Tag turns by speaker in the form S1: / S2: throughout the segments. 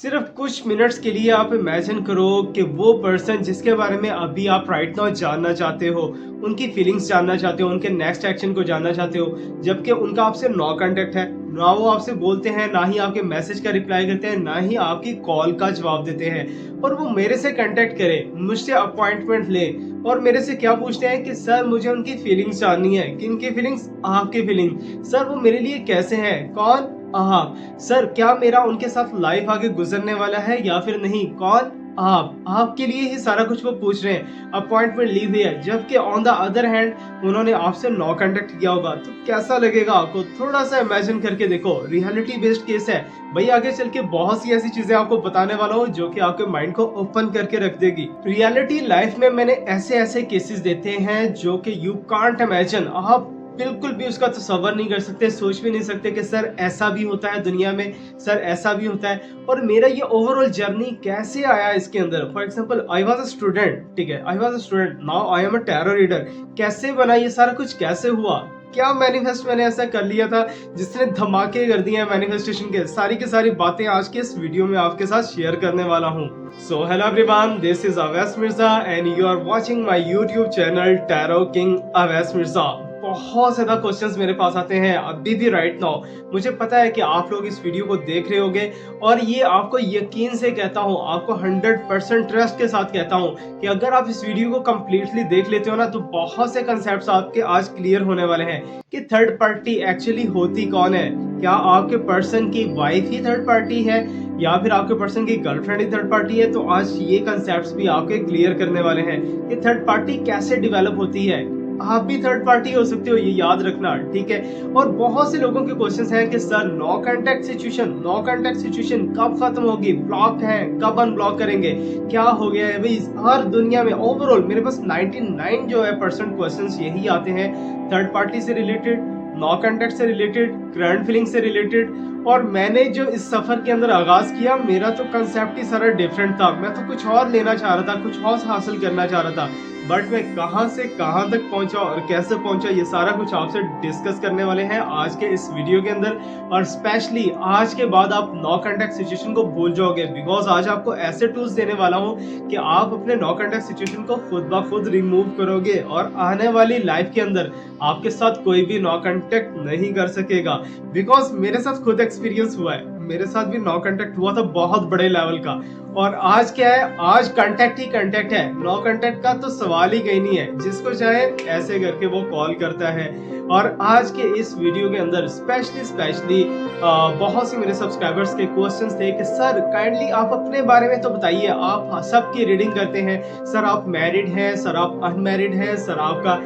S1: सिर्फ कुछ मिनट्स के लिए आप इमेजिन करो कि वो पर्सन जिसके बारे में अभी आप राइट नाउ जानना चाहते हो, उनकी फीलिंग्स जानना चाहते हो, उनके नेक्स्ट एक्शन को जानना चाहते हो, जबकि उनका आपसे नो कांटेक्ट है, ना वो आपसे बोलते हैं, ना ही आपके मैसेज का रिप्लाई करते हैं, ना ही आपकी कॉल का जवाब देते हैं। और वो मेरे से कांटेक्ट करे, मुझसे अपॉइंटमेंट ले और मेरे से क्या पूछते हैं कि सर मुझे उनकी फीलिंग्स जाननी है। किनकी फीलिंग्स? आपकी फीलिंग। सर वो मेरे लिए कैसे हैं? कौन? आप। सर क्या मेरा उनके साथ लाइफ आगे गुजरने वाला है या फिर नहीं? कौन? आप। आपके लिए ही सारा कुछ वो पूछ रहे हैं, अपॉइंटमेंट ली हुई है, जबकि ऑन द अदर हैंड उन्होंने आपसे नो कांटेक्ट किया होगा। तो कैसा लगेगा आपको? थोड़ा सा इमेजिन करके देखो, रियलिटी बेस्ड केस है भाई। आगे चल के बहुत सी ऐसी चीजें आपको बताने वाला हूँ जो कि आपके माइंड को ओपन करके रख देगी। रियलिटी लाइफ में मैंने ऐसे ऐसे केसेस देते हैं जो कि यू कांट इमेजिन। आप बिल्कुल भी उसका तसव्वुर नहीं कर सकते, सोच भी नहीं सकते कि सर ऐसा भी होता है दुनिया में, सर ऐसा भी होता है। और मेरा ये ओवरऑल जर्नी कैसे आया इसके अंदर। For example I was a student, ठीक है, I was a student, now I am a tarot reader. कैसे बना ये सारा कुछ? कैसे हुआ? क्या मैनिफेस्ट मैंने ऐसा कर लिया था जिसने धमाके कर दिए हैं मैनिफेस्टेशन के? सारी की सारी बातें आज के इस वीडियो में आपके साथ शेयर करने वाला हूँ। So hello everyone, this is Awais Mirza and you are watching my YouTube channel tarot king Awais Mirza. बहुत ज्यादा क्वेश्चंस मेरे पास आते हैं अभी भी राइट नाउ। मुझे पता है कि आप लोग इस वीडियो को देख रहे होंगे और ये आपको यकीन से कहता हूँ, आपको 100% ट्रस्ट के साथ कहता हूँ कि अगर आप इस वीडियो को कंप्लीटली देख लेते हो ना तो बहुत से कंसेप्ट्स आपके आज क्लियर होने वाले हैं कि थर्ड पार्टी एक्चुअली होती कौन है। क्या आपके पर्सन की वाइफ ही थर्ड पार्टी है या फिर आपके पर्सन की गर्लफ्रेंड ही थर्ड पार्टी है? तो आज ये कंसेप्ट्स भी आपके क्लियर करने वाले हैं कि थर्ड पार्टी कैसे डेवलप होती है। आप भी थर्ड पार्टी हो सकते हो, ये याद रखना, ठीक है। और बहुत से लोगों के क्वेश्चंस हैं कि सर नो कांटेक्ट सिचुएशन कब खत्म होगी? ब्लॉक है, कब अनब्लॉक करेंगे? क्या हो गया है भाई? हर दुनिया में ओवरऑल मेरे पास 99 जो है परसेंट क्वेश्चंस यही आते हैं थर्ड पार्टी से रिलेटेड, नो कांटेक्ट से रिलेटेड, करंट फीलिंग से रिलेटेड। और मैंने जो इस सफर के अंदर आगाज किया, मेरा तो कंसेप्ट ही सारा डिफरेंट था। मैं तो कुछ और लेना चाह रहा था, कुछ और हासिल करना चाह रहा था, बट मैं कहां से कहां तक पहुंचा और कैसे पहुंचा ये सारा कुछ आपसे डिस्कस करने वाले हैं आज के इस वीडियो के अंदर। और स्पेशली आज के बाद आप नो कांटेक्ट सिचुएशन को भूल जाओगे, बिकॉज आज आपको ऐसे टूल्स देने वाला हूं कि आप अपने नो कांटेक्ट सिचुएशन को खुद ब खुद रिमूव करोगे और आने वाली लाइफ के अंदर आपके साथ कोई भी नो कांटेक्ट नहीं कर सकेगा। बिकॉज मेरे साथ खुद एक्सपीरियंस हुआ है, मेरे साथ भी नो कांटेक्ट हुआ था बहुत बड़े लेवल का। और आज क्या है? आज कांटेक्ट ही कांटेक्ट है, नो कांटेक्ट का तो सवाल ही कहीं नहीं है। जिसको चाहे ऐसे करके वो कॉल करता है। और आज के इस वीडियो के अंदर स्पेशली बहुत से मेरे सब्सक्राइबर्स के क्वेश्चंस थे कि सर काइंडली आप अपने बारे में तो बताइए, आप सबकी रीडिंग करते हैं, सर आप मैरिड हैं, सर आप अनमैरिड हैं, सर आपका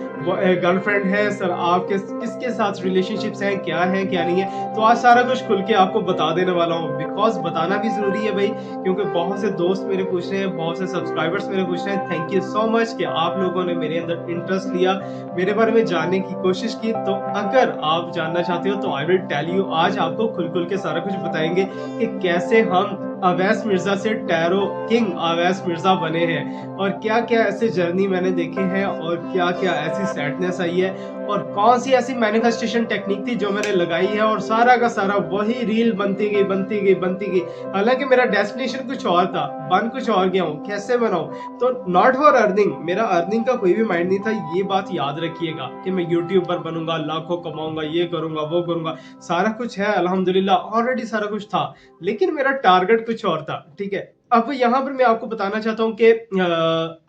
S1: गर्लफ्रेंड है, सर आपके किसके साथ रिलेशनशिप्स हैं, क्या है क्या नहीं है। तो आज सारा कुछ खुल के आपको बता देने वाला हूँ, बिकॉज बताना भी जरूरी है भाई, क्योंकि बहुत से दोस्त मेरे पूछ रहे हैं, बहुत से सब्सक्राइबर्स मेरे पूछ रहे हैं। थैंक यू सो मच कि आप लोगों ने मेरे अंदर इंटरेस्ट लिया, मेरे बारे में जानने की कोशिश की। तो अगर आप जानना चाहते हो तो आई विल टेल यू, आज आपको खुल के सारा कुछ बताएंगे कि कैसे हम अवैस मिर्जा से टैरो किंग अवैस मिर्जा बने हैं और क्या क्या ऐसे जर्नी मैंने देखे हैं और क्या क्या ऐसी सैडनेस आई है और कौन सी ऐसी मैनिफेस्टेशन टेक्निक थी जो मैंने लगाई है। और सारा का सारा वही रील बनती गई। हालांकि मेरा डेस्टिनेशन कुछ और था, बन कुछ और गया हूँ। कैसे बनाऊं? तो नॉट फॉर अर्निंग, मेरा अर्निंग का कोई भी माइंड नहीं था। ये बात याद रखिएगा कि मैं यूट्यूबर बनूंगा, लाखों कमाऊंगा, ये करूंगा वो करूंगा। सारा कुछ है अल्हम्दुलिल्लाह, ऑलरेडी सारा कुछ था, लेकिन मेरा टारगेट कुछ और था, ठीक है। अब यहाँ पर मैं आपको बताना चाहता हूँ कि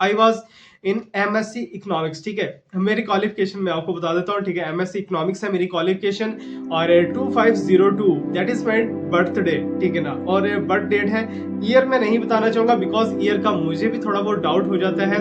S1: I was in MSc economics, ठीक है। मेरी क्वालिफिकेशन मैं आपको बता देता हूँ, ठीक है। एमएससी इकोनॉमिक्स है मेरी क्वालिफिकेशन और 2502 that is my birth day, ठीक है ना। और बर्थ डेट है, ईयर मैं नहीं बताना चाहूंगा बिकॉज ईयर का मुझे भी थोड़ा बहुत डाउट हो जाता है,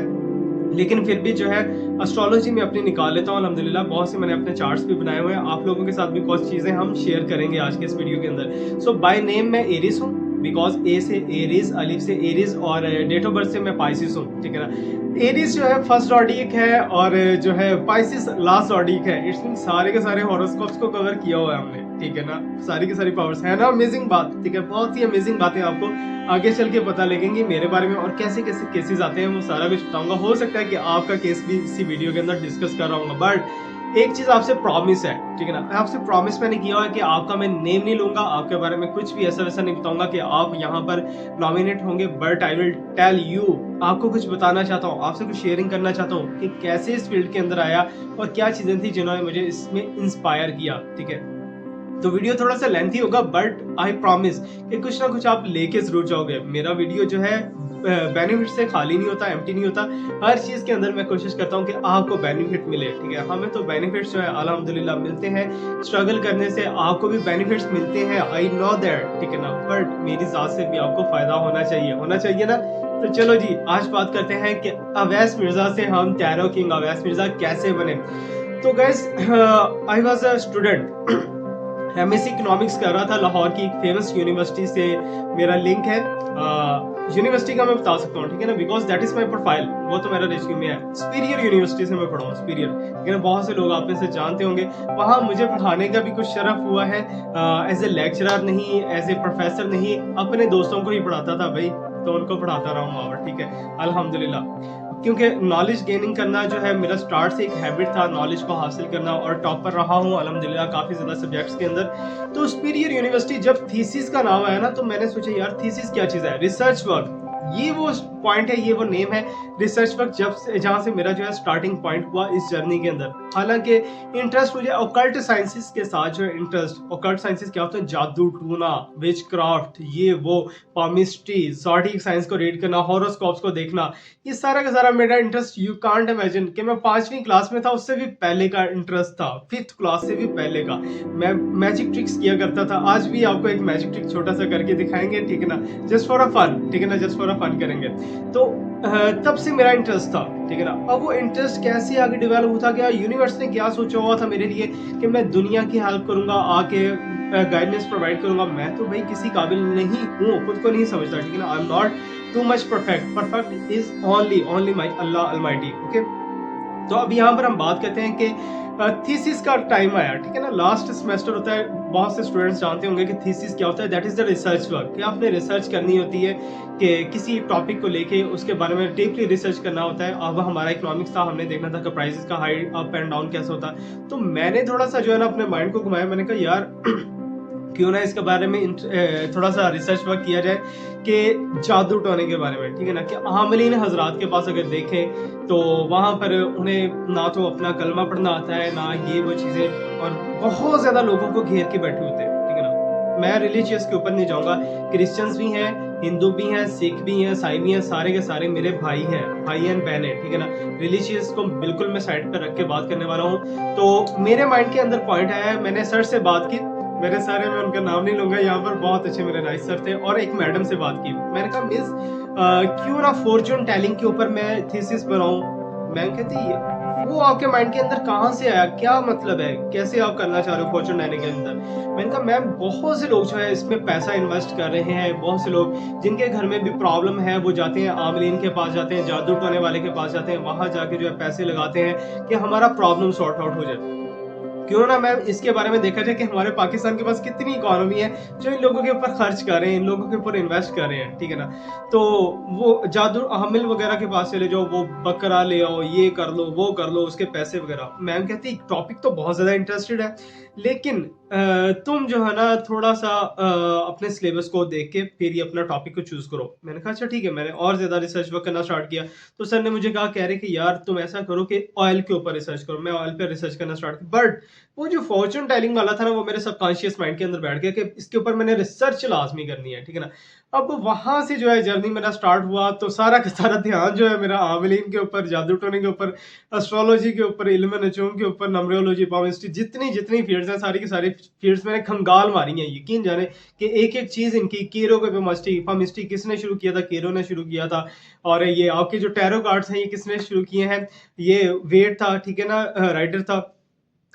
S1: लेकिन फिर भी जो है एस्ट्रोलॉजी में अपनी निकाल लेता हूँ अल्हम्दुलिल्लाह। बहुत से मैंने अपने चार्ट्स भी बनाए हुए हैं, आप लोगों के साथ भी कुछ चीजें हम शेयर करेंगे आज के इस वीडियो के अंदर। सो बाय नेम मैं एरिस हूँ, बिकॉज ए से एरिस, अलिफ से एरिस और डेट ऑफ बर्थ से मैं पाइसिस हूँ, ठीक है ना। एरिस जो है फर्स्ट ऑडिक है और जो है पाइसिस लास्ट ऑडिक है। इट्स मीन सारे के सारे हॉरोस्कोप्स को कवर किया हुआ है हमने, ठीक है ना। सारी की सारी पावर्स है ना, अमेजिंग बात, ठीक है। बहुत ही अमेजिंग बातें आपको आगे चल के पता लगेंगी मेरे बारे में और कैसे कैसे केसेस आते हैं वो सारा कुछ बताऊंगा। हो सकता है कि आपका केस भी इसी वीडियो के अंदर डिस्कस कर रहा हूँ, बट एक चीज़ आपसे प्रॉमिस है, ठीक है ना? आपसे प्रॉमिस मैंने किया हुआ है कि आपका मैं नेम नहीं लूँगा, आपके बारे में कुछ भी ऐसा-वैसा नहीं बताऊँगा कि आप यहाँ पर नॉमिनेट होंगे, but I will tell you, आपको कुछ बताना चाहता हूँ, आपसे कुछ शेयरिंग करना चाहता हूँ कि कैसे इस फील्ड के अंदर आया और क्या चीज़ें थी जिन्होंने मुझे इसमें इंस्पायर किया, ठीक है? तो वीडियो थोड़ा-सा लेंथी होगा, बट आई प्रॉमिस कि कुछ ना कुछ आप लेके ज़रूर जाओगे। मेरा वीडियो जो है बेनिफिट से खाली नहीं होता, एम्प्टी नहीं होता। हर चीज़ के अंदर मैं कोशिश करता हूँ कि आपको बेनिफिट मिले, ठीक है? हमें तो बेनिफिट्स जो है अल्हम्दुलिल्लाह मिलते हैं। स्ट्रगल करने से आपको भी बेनिफिट्स मिलते हैं, आई नो दैट, ठीक है ना? बट मेरी ज़ात से भी आपको फ़ायदा होना चाहिए ना? तो चलो जी, आज बात करते हैं कि अवैस मिर्ज़ा से हम टैरो किंग अवैस मिर्ज़ा कैसे बने? तो guys I was a student MSc economics कर रहा था लाहौर की एक फेमस यूनिवर्सिटी से। मेरा लिंक है यूनिवर्सिटी का, मैं बता सकता हूँ, ठीक है ना? Because that is my profile, वो तो मेरा रिज्यूमे है। सुपीरियर यूनिवर्सिटी से मैं पढ़ा हूँ, सुपीरियर, ठीक है ना? बहुत से लोग आप में से जानते होंगे। वहाँ मुझे पढ़ाने का भी कुछ शरफ हुआ है, एज ए लेक्चरर नहीं, एज ए प्रोफेसर नहीं, अपने दोस्तों को ही पढ़ाता था भाई, तो उनको पढ़ाता रहा हूँ वहाँ पर, ठीक है, अल्हम्दुलिल्लाह। क्योंकि नॉलेज गेनिंग करना जो है मेरा स्टार्ट से एक हैबिट था, नॉलेज को हासिल करना, और टॉपर रहा हूँ अल्हम्दुलिल्लाह काफ़ी ज़्यादा सब्जेक्ट्स के अंदर। तो सुपीरियर यूनिवर्सिटी जब थीसिस का नाम आया ना, तो मैंने सोचा यार थीसिस क्या चीज़ है? रिसर्च वर्क, ये वो पॉइंट है, ये वो नेम है, रिसर्च वर्क, जब से जहाँ से मेरा जो है स्टार्टिंग पॉइंट हुआ इस जर्नी के अंदर। हालाँकि इंटरेस्ट मुझे ऑकल्ट साइंसेस के साथ जो है इंटरेस्ट, ऑकल्ट साइंसेस क्या होता है? जादू टूना, विचक्राफ्ट, ये वो, पामिस्ट्री, ज़ोडिएक साइंस को रीड करना, हॉरोस्कोप्स को देखना, ये सारा का सारा मेरा इंटरेस्ट, यू कांट इमेजिन कि मैं 5वीं क्लास में था, उससे भी पहले का इंटरेस्ट था, 5th क्लास से भी पहले का। मैं मैजिक ट्रिक्स किया करता था। आज भी आपको एक मैजिक ट्रिक छोटा सा करके दिखाएंगे, ठीक है ना? जस्ट फॉर अ फन, ठीक है ना? जस्ट फॉर अ फन करेंगे। तो तब से मेरा इंटरेस्ट था, ठीक है ना? अब वो इंटरेस्ट कैसे आगे डेवलप होता गया, यूनिवर्स ने क्या सोचा हुआ था मेरे लिए कि मैं दुनिया की हेल्प करूंगा, आके गाइडेंस प्रोवाइड करूंगा। मैं तो भाई किसी काबिल नहीं हूँ, खुद को नहीं समझता, ठीक है ना? I am not too much perfect, perfect is only my Allah Almighty, okay? तो अब यहाँ पर हम बात करते हैं कि थीसिस का टाइम आया, ठीक है ना? लास्ट सेमेस्टर होता है, बहुत से स्टूडेंट्स जानते होंगे कि थीसिस क्या होता है। That is the research work, कि आपने रिसर्च करनी होती है कि किसी टॉपिक को लेके उसके बारे में डीपली रिसर्च करना होता है। अब हमारा इकोनॉमिक्स था, हमने देखना था कि प्राइसेस का हाई अप एंड डाउन कैसे होता है। तो मैंने थोड़ा सा जो है ना अपने माइंड को घुमाया, मैंने कहा यार क्यों ना इसके बारे में थोड़ा सा रिसर्च वर्क किया जाए कि जादू टोने के बारे में, ठीक है ना? कि आमिलीन हजरात के पास अगर देखें तो वहाँ पर उन्हें ना तो अपना कलमा पढ़ना आता है, ना ये वो चीज़ें, और बहुत ज़्यादा लोगों को घेर के बैठे होते हैं, ठीक है ना? मैं रिलीजियस के ऊपर नहीं जाऊँगा, क्रिश्चियंस भी हैं, हिंदू भी हैं, सिख भी हैं, ईसाई भी हैं, सारे के सारे मेरे भाई हैं, भाई एंड बहन हैं, ठीक है ना? रिलीजियस को बिल्कुल मैं साइड पर रख के बात करने वाला हूँ। तो मेरे माइंड के अंदर पॉइंट आया है, मैंने सर से बात की, मेरे सारे, मैं उनका नाम नहीं लूंगा यहाँ पर, बहुत अच्छे मेरे नाइस सर थे, और एक मैडम से बात की। मैंने कहा मिस क्यों ना फॉर्चून टेलिंग के ऊपर मैं थीसिस बनाऊं? मैम कहती वो आपके माइंड के अंदर कहाँ से आया, क्या मतलब है, कैसे आप करना चाह रहे हो फॉर्चून टेलिंग के अंदर? मैंने कहा मैम बहुत से लोग जो है इसमें पैसा इन्वेस्ट कर रहे हैं, बहुत से लोग जिनके घर में भी प्रॉब्लम है वो जाते हैं आमलीन के पास, जाते हैं जादू टोने वाले के पास, जाते हैं वहां जाके जो है पैसे लगाते हैं कि हमारा प्रॉब्लम सॉर्ट आउट हो जाए। क्यों ना मैम इसके बारे में देखा जाए कि हमारे पाकिस्तान के पास कितनी इकोनॉमी है जो इन लोगों के ऊपर खर्च कर रहे हैं, इन लोगों के ऊपर इन्वेस्ट कर रहे हैं, ठीक है ना? तो वो जादू हामिल वगैरह के पास चले जाओ, वो बकरा ले आओ, ये कर लो, वो कर लो, उसके पैसे वगैरह। मैम कहती टॉपिक तो बहुत ज्यादा इंटरेस्टेड है, लेकिन तुम जो है ना थोड़ा सा अपने सिलेबस को देख के फिर ही अपना टॉपिक को चूज करो। मैंने कहा अच्छा ठीक है। मैंने और ज्यादा रिसर्च वर्क करना स्टार्ट किया, तो सर ने मुझे कहा, कह रहे कि यार तुम ऐसा करो कि ऑयल के ऊपर रिसर्च करो। मैं ऑयल पे रिसर्च करना स्टार्ट किया, बट वो जो फॉर्चून टेलिंग वाला था ना, वो मेरे सबकॉन्शियस माइंड के अंदर बैठ गया कि इसके ऊपर मैंने रिसर्च लाजमी करनी है, ठीक है ना? अब वहां से जो है जर्नी मेरा स्टार्ट हुआ, तो सारा का सारा ध्यान जो है मेरा आमिलीन के ऊपर, जादू टोने के ऊपर, एस्ट्रोलॉजी के ऊपर, इल्म नजूम के ऊपर, नंबरोलॉजी, पामिस्ट्री, जितनी जितनी फील्ड्स हैं सारी की सारी फील्ड्स मैंने खंगाल मारी हैं। यकीन जाने कि एक एक चीज इनकी, केरो के पामिस्ट्री किसने शुरू किया था? केरो ने शुरू किया था। और ये आपके जो टैरो कार्ड्स हैं ये किसने शुरू किए हैं? ये वेट था, ठीक है ना, राइडर था,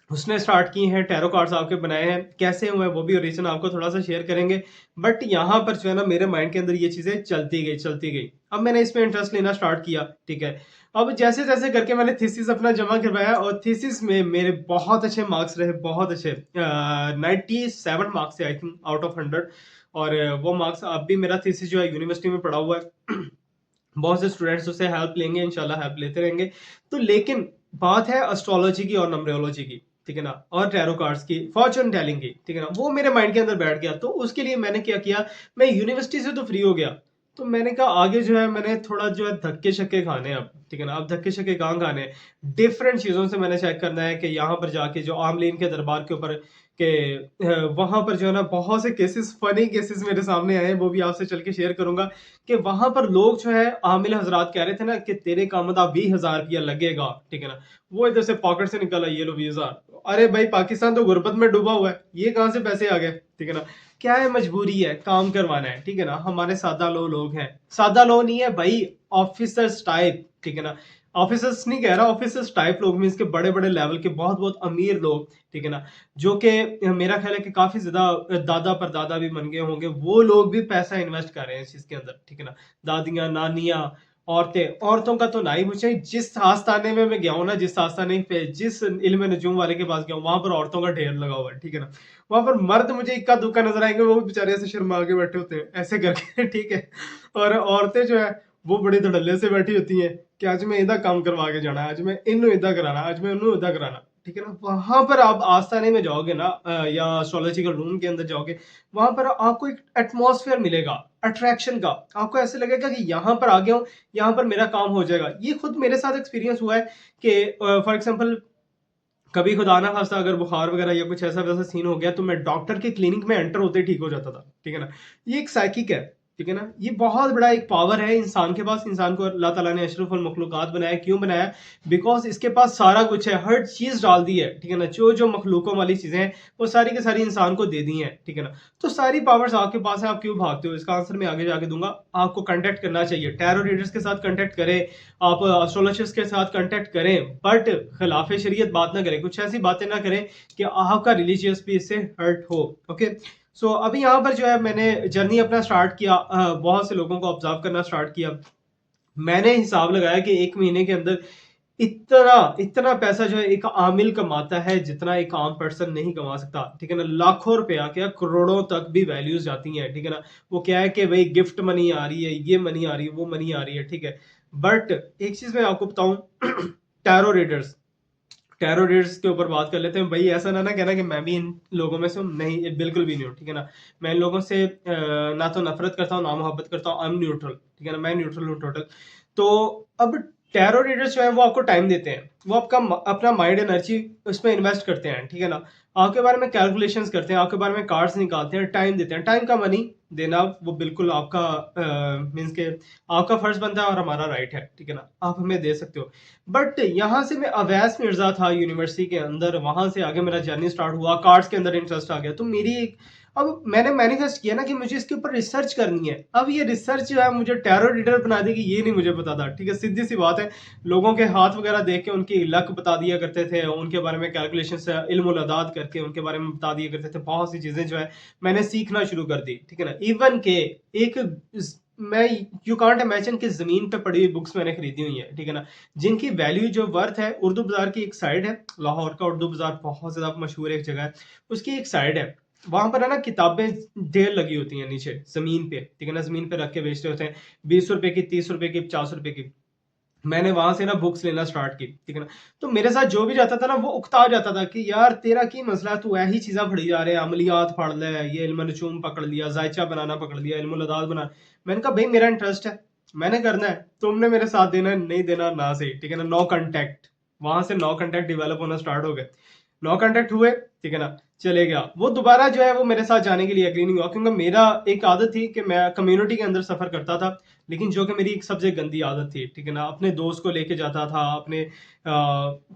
S1: उसने स्टार्ट किए हैं। टैरो कार्ड्स आपके बनाए हैं, कैसे हुए वो भी ओरिजिन आपको थोड़ा सा शेयर करेंगे। बट यहाँ पर जो है ना मेरे माइंड के अंदर ये चीजें चलती गई। अब मैंने इसमें इंटरेस्ट लेना स्टार्ट किया, ठीक है। अब जैसे जैसे करके मैंने थीसिस अपना जमा करवाया, और थीसिस में मेरे बहुत अच्छे मार्क्स रहे, बहुत अच्छे, 97 मार्क्स थे आई थिंक आउट ऑफ 100। और वो मार्क्स अब भी मेरा थीसिस जो है यूनिवर्सिटी में पड़ा हुआ है। बहुत से स्टूडेंट्स उससे हेल्प लेंगे, इंशाल्लाह हेल्प लेते रहेंगे। तो लेकिन बात है एस्ट्रोलॉजी की और न्यूमरोलॉजी की, ठीक है ना? और टैरो कार्ड्स की, फॉर्च्यून टेलिंग की, ठीक है ना? वो मेरे माइंड के अंदर बैठ गया, तो उसके लिए मैंने क्या किया, मैं यूनिवर्सिटी से तो फ्री हो गया, तो मैंने कहा आगे जो है मैंने थोड़ा जो है धक्के-शक्के खाने हैं अब, ठीक है ना? अब धक्के-शक्के कहाँ खाने हैं? डिफरेंट चीज़ों से मैंने चेक करना है कि यहाँ पर जाके जो आमलीन के दरबार के ऊपर के वहाँ पर जो है ना बहुत से केसेस, फनी केसेस मेरे सामने आए हैं, वो भी आपसे चल के शेयर करूँगा कि वहाँ पर लोग जो है आमिल हज़रात कह रहे थे ना कि तेरे कामदा 20,000 रुपया लगेगा, ठीक है ना? वो इधर से पॉकेट से निकाला, ये लो 20,000। अरे भाई पाकिस्तान तो गुर्बत में डूबा हुआ है, ये कहाँ से पैसे आ गए, ठीक है ना? क्या है, मजबूरी है, काम करवाना है, ठीक है ना? हमारे सादा लोग हैं, सादा लोग नहीं है भाई, ऑफिसर्स टाइप, ठीक है ना? ऑफिसर्स नहीं कह रहा, ऑफिसर्स टाइप लोग मींस के बड़े बड़े लेवल के बहुत बहुत अमीर लोग, ठीक है ना? जो कि मेरा ख्याल है कि काफी ज्यादा दादा परदादा भी बन गए होंगे, वो लोग भी पैसा इन्वेस्ट कर रहे हैं इस चीज के अंदर, ठीक है ना? दादियां, नानियां, औरतें, औरतों का तो ना ही पूछे। जिस आस्थाने में मैं गया हूँ ना, जिस आस्थाने पे, जिस इल्म नजूम वाले के पास गया हूँ, वहां पर औरतों का ढेर लगा हुआ है, ठीक है ना? वहां पर मर्द मुझे इक्का दुक्का नजर आएंगे, वो भी बेचारे ऐसे शर्मा के बैठे होते हैं ऐसे करके ठीक है। और औरतें जो है वो बड़े धड़ल्ले से बैठी होती हैं कि आज मैं इदा काम करवा के जाना, आज मैं इनू इदा कराना, आज मैं उन्नू इदा कराना, ठीक है ना? वहां पर आप आस्थाने में जाओगे ना, या एस्ट्रोलॉजिकल रूम के अंदर जाओगे, वहां पर आपको एक एटमॉस्फेयर मिलेगा अट्रैक्शन का। आपको ऐसे लगेगा कि यहाँ पर आ गया हूँ, यहाँ पर मेरा काम हो जाएगा। ये खुद मेरे साथ एक्सपीरियंस हुआ है कि फॉर एग्जाम्पल कभी खुदा ना खास्ता अगर बुखार वगैरह या कुछ ऐसा वैसा सीन हो गया, तो मैं डॉक्टर के क्लिनिक में एंटर होते ही ठीक हो जाता था, ठीक है ना? ये एक साइकिक है, ठीक है ना? ये बहुत बड़ा एक पावर है इंसान के पास। इंसान को अल्लाह ताला ने अशरफुल मखलूकात बनाया, क्यों बनाया? बिकॉज इसके पास सारा कुछ है, हर चीज डाल दी है, ठीक है ना? जो जो मखलूकों वाली चीजें हैं वो सारी की सारी इंसान को दे दी हैं, ठीक है ना? तो सारी पावर्स आपके पास है, आप क्यों भागते हो? इसका आंसर मैं आगे जाके दूंगा। आपको कांटेक्ट करना चाहिए, टैरो रीडर्स के साथ कांटेक्ट करें, आप एस्ट्रोलॉजर्स के साथ कांटेक्ट करें, बट खिलाफ शरीयत बात ना करें, कुछ ऐसी बातें ना करें कि आपका रिलीजियस भी इससे हर्ट हो। ओके, सो अभी यहाँ पर जो है मैंने जर्नी अपना स्टार्ट किया, बहुत से लोगों को ऑब्जर्व करना स्टार्ट किया। मैंने हिसाब लगाया कि 1 महीने के अंदर इतना इतना पैसा जो है एक आमिल कमाता है, जितना एक आम पर्सन नहीं कमा सकता, ठीक है ना? लाखों रुपया क्या, करोड़ों तक भी वैल्यूज जाती हैं, ठीक है ना? वो क्या है कि भाई गिफ्ट मनी आ रही है, ये मनी आ रही है, वो मनी आ रही है, ठीक है? बट एक चीज मैं आपको बताऊं टैरो रीडर्स, टैरो रीडर्स के ऊपर बात कर लेते हैं भाई। ऐसा ना कहना कि मैं भी इन लोगों में से हूं, नहीं, ये बिल्कुल भी नहीं हूं, ठीक है ना? मैं इन लोगों से ना तो नफरत करता हूँ ना मोहब्बत करता हूँ, आई एम न्यूट्रल, ठीक है ना? मैं न्यूट्रल हूँ टोटल। तो अब टैरो रीडर्स जो है वो आपको टाइम देते हैं, वो आपका अपना माइंड एनर्जी उसमें इन्वेस्ट करते हैं, ठीक है ना? आपके बारे में कैलकुलेशंस करते हैं, आपके बारे में कार्ड्स निकालते हैं, टाइम देते हैं। टाइम का मनी देना वो बिल्कुल आपका मीन्स के आपका फर्ज बनता है और हमारा राइट है, ठीक है ना? आप हमें दे सकते हो। बट यहाँ से मैं अवैस मिर्जा था यूनिवर्सिटी के अंदर, वहां से आगे मेरा जर्नी स्टार्ट हुआ, कार्ड्स के अंदर इंटरेस्ट आ गया, तो मेरी एक, अब मैंने मैनिफेस्ट किया ना कि मुझे इसके ऊपर रिसर्च करनी है। अब ये रिसर्च जो है मुझे टैरो रीडर बना देगी, ये नहीं मुझे पता था, ठीक है? सीधी सी बात है। लोगों के हाथ वगैरह देख के उनकी लक बता दिया करते थे, उनके बारे में कैलकुलेशन से इल्म अदाद करके उनके बारे में बता दिया करते थे। बहुत सी चीजें जो है मैंने सीखना शुरू कर दी, ठीक है ना? इवन के एक मैं, यू कांट इमेजिन कि जमीन पे पड़ी हुई बुक्स मैंने खरीदी हुई है, ठीक है ना? जिनकी वैल्यू जो वर्थ है, उर्दू बाजार की एक साइड है, लाहौर का उर्दू बाजार बहुत ज्यादा मशहूर एक जगह है, उसकी एक साइड है, वहां पर है ना किताबें ढेर लगी होती हैं नीचे जमीन पे, ठीक है ना? जमीन पे रख के बेचते होते हैं, 20 रुपए की, 30 रुपए की, 50 रुपए की। मैंने वहां से ना बुक्स लेना स्टार्ट की, ठीक है ना? तो मेरे साथ जो भी जाता था ना वो उकता जाता था कि यार तेरा की मसला है, तू यही चीज़ा पढ़ी जा रहे हैं, अमलियात पढ़ ले, ये इल्म नजूम पकड़ लिया, जायचा बनाना पकड़ लिया, इल्म लदाद बना। मैंने कहा भाई मेरा इंटरेस्ट है, मैंने करना है, तुमने मेरे साथ देना है, नहीं देना ना सही, ठीक है ना? नो कांटेक्ट, वहां से नो कांटेक्ट डेवलप होना स्टार्ट हो गए। नो कांटेक्ट हुए, ठीक है ना? चले गया वो, दोबारा जो है वो मेरे साथ जाने के लिए एग्री नहीं हुआ, क्योंकि मेरा एक आदत थी कि मैं कम्युनिटी के अंदर सफर करता था, लेकिन जो कि मेरी एक सबसे गंदी आदत थी, ठीक है ना? अपने दोस्त को लेके जाता था, अपने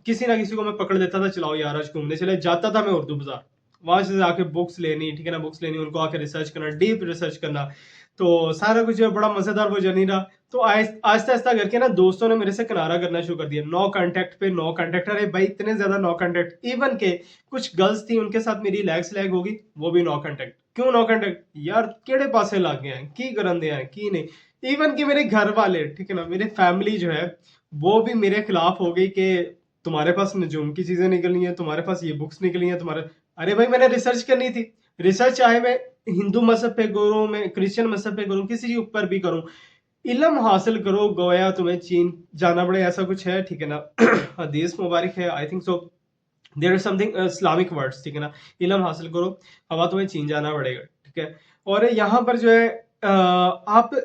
S1: किसी ना किसी को मैं पकड़ लेता था, चलाओ यार आज घूमने चले, जाता था मैं उर्दू बाजार, वहां से जाके बुक्स लेनी, ठीक है ना? बुक्स लेनी, उनको आके रिसर्च करना, डीप रिसर्च करना। तो सारा कुछ जो है बड़ा मजेदार वो जर्नी रहा। तो आहिस्ता आहिस्ता करके ना दोस्तों ने मेरे से किनारा करना शुरू कर दिया, नो कांटेक्ट पे नो कांटेक्ट। अरे भाई इतने ज्यादा नो कांटेक्ट, इवन के कुछ गर्ल्स थी उनके साथ मेरी लैग स्लैग होगी, वो भी नो कांटेक्ट। क्यों नो कांटेक्ट यार, केड़े पासे लग गए हैं, की करन दे हैं की नहीं। इवन कि मेरे घर वाले, ठीक है ना, मेरे फैमिली जो है वो भी मेरे खिलाफ हो गई कि तुम्हारे पास नजूम की चीजें निकलनी है, तुम्हारे पास ये बुक्स निकली है तुम्हारे। अरे भाई मैंने रिसर्च करनी थी, रिसर्च चाहे मैं हिंदू मजहब पे करूँ, मैं क्रिश्चियन मजहब पे करूँ, किसी के ऊपर भी करूँ, इल्म हासिल करो गोया तुम्हें चीन जाना पड़े, ऐसा कुछ है, ठीक है ना। हदीस मुबारक है, I think so, there is something Islamic words, ठीक है ना। इल्म हासिल करो, हवा तुम्हें चीन जाना पड़ेगा, ठीक है। और यहाँ पर जो है आप